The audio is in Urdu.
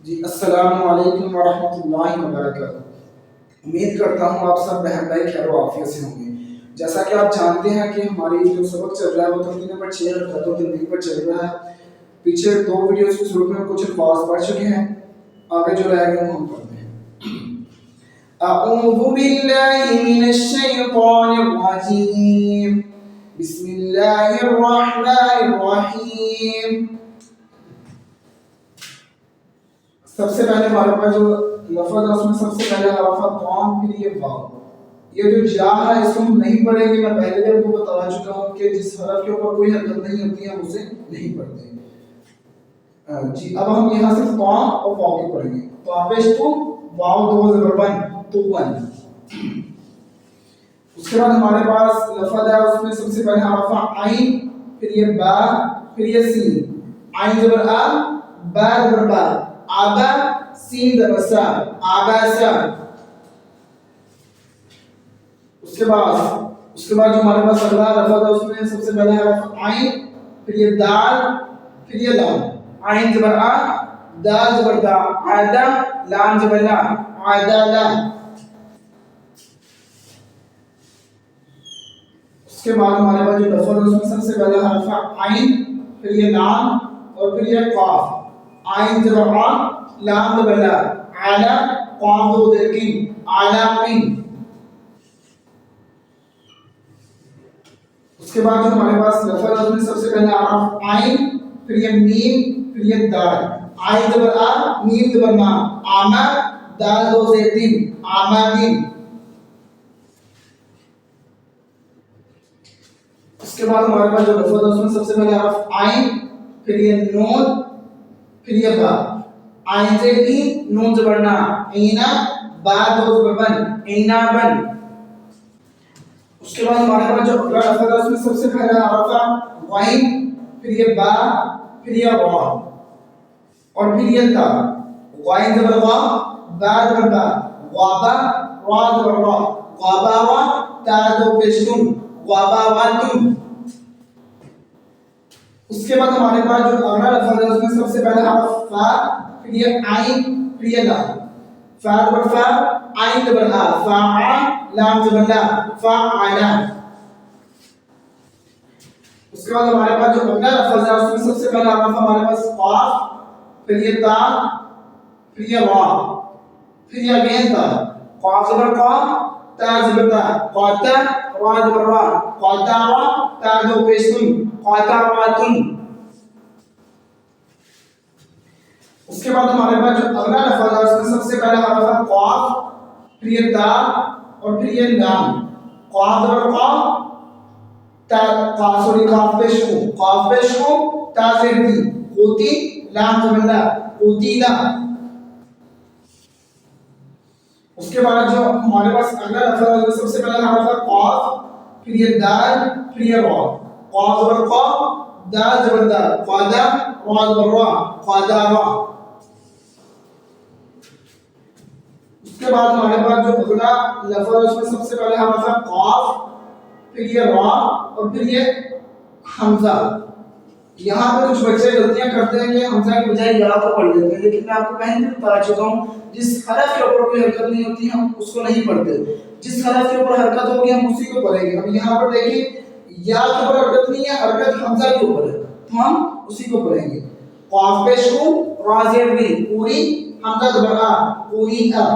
جی السلام علیکم ورحمۃ اللہ وبرکاتہ۔ امید کرتا ہوں آپ سب بہن بھائی خیر و عافیت سے ہوں گے۔ جیسا کہ آپ جانتے ہیں کہ ہماری جو سبق چل رہا ہے وہ تمرین نمبر 6 حرکات و تنبیہ پر چل رہا ہے۔ پیچھے 2 ویڈیوز کی صورت میں کچھ الفاظ پڑھ چکے ہیں، آگے جو رہ گئے ہم پڑھتے ہیں۔ اعوذ باللہ من الشیطان الرجیم، بسم اللہ الرحمن الرحیم۔ سب سے پہلے ہمارے پاس جو لفظ ہے اس میں سب سے پہلے حرف قام، پھر یہ واو۔ یہ جو جا ہے اس کو ہم نہیں پڑھیں گے، میں پہلے بھی آپ کو بتا چکا ہوں کہ جس حرف کے اوپر کوئی حرکت نہیں ہوتی ہے ہم اسے نہیں پڑھتے۔ جی اب ہم یہاں سے قام اور واو کے پڑھیں گے۔ تو آپش تو واو دو زبر بن تو ون۔ اس کے بعد ہمارے پاس لفظ ہے اس میں سب سے پہلے حرف عین، پھر یہ با، پھر یہ سین۔ عین زبر آ، با زبر با، آبا، سین زبر سا، آباسا۔ اس کے بعد جو ہمارے پاس اگلا لفظ ہے اس میں سب سے پہلے حرف عین، پھر یہ دال، پھر یہ لام۔ عین زبر آ، دال زبر دا، عادا، لام زبر لا، عادالا۔ اس کے بعد ہمارے پاس جو لفظ ہے اس میں سب سے پہلے حرف عین، پھر یہ لام اور پھر یہ قاف۔ عین زبر آ، لام زبر لا، علا، قاف دو زیر کن، علاقین۔ اس کے بعد جو ہمارے پاس لفظ ہے اس میں سب سے پہلے حرف عین، پھر یہ میم، پھر یہ دال۔ عین زبر آ، میم زبر ما، آما، دال دو زیر تین، آمادین۔ اس کے بعد ہمارے پاس جو لفظ ہے اس میں سب سے پہلے حرف عین، پھر یہ نون، پھر یہ با۔ عین سے تین، نون زبر نا، اینا، با دو زبر بن، اینا بن۔ اس کے بعد ہمارے پاس جو اگلا لفظ ہے اس میں سب سے پہلا حرف غین، پھر یہ با، پھر یہ وا اور پھر یہ تا۔ غین زبر غا، با زبر با، غابا، را زبر را، غاباوا، تا دو پیشتن، غاباواتن۔ اس کے بعد ہمارے پاس جو اگلا لفظ ہے اس میں سب سے پہلا حرف فا، پھر یہ عین، پھر یہ لام۔ فا زبر فا، عین زبر آ، فاعا، لام زبر لا، فاعلا۔ اس کے بعد ہمارے پاس جو اگلا لفظ ہے اس میں سب سے پہلا حرف ہمارے پاس قاف، پھر یہ تا، پھر یہ وا، پھر یہ اگین تا۔ قاف زبر قا، تا زبر تا، قاتا، را زبر را، قاتاوا، تا دو پیشتن، قاتاواتن۔ اس کے بعد ہمارے پاس جو اگلا لفظ ہے اس میں سب سے پہلا حرف قاف، پھر یہ تا اور پھر یہ لام۔ قاف زبر قا، تا قاف پیش کو، قاف پیش کو، تا زیر تی، قوتی، لام زبر لا، قوتیلا۔ اس کے بعد جو ہمارے پاس اگلا لفظ ہے سب سے پہلا حرف قاف، پھر یہ دال، پھر یہ را۔ قاف زبر قا، دال زبر دا، قادا، را زبر را، قادارا۔ اس کے بعد ہمارے پاس جو اگلا لفظ ہے اس میں سب سے پہلے حرف قاف، پھر یہ را اور پھر یہ حمزہ۔ یہاں پہ کچھ بچے غلطیاں کرتے ہیں کہ حمزہ کی بجائے یا کو پڑھ لیتے ہیں، لیکن میں آپ کو پہلے بھی بتا چکا ہوں جس حرف کے اوپر کوئی حرکت نہیں ہوتی ہم اس کو نہیں پڑھتے، جس حرف کے اوپر حرکت ہوگی ہم اسی کو پڑھیں گے۔ اب یہاں پر دیکھیں یا کے اوپر حرکت نہیں ہے، حرکت حمزہ کے اوپر ہے تو ہم اسی کو پڑھیں گے۔ قاف پیش کو، را زیر ری، پوری، حمزہ زبر آ، پوری آ۔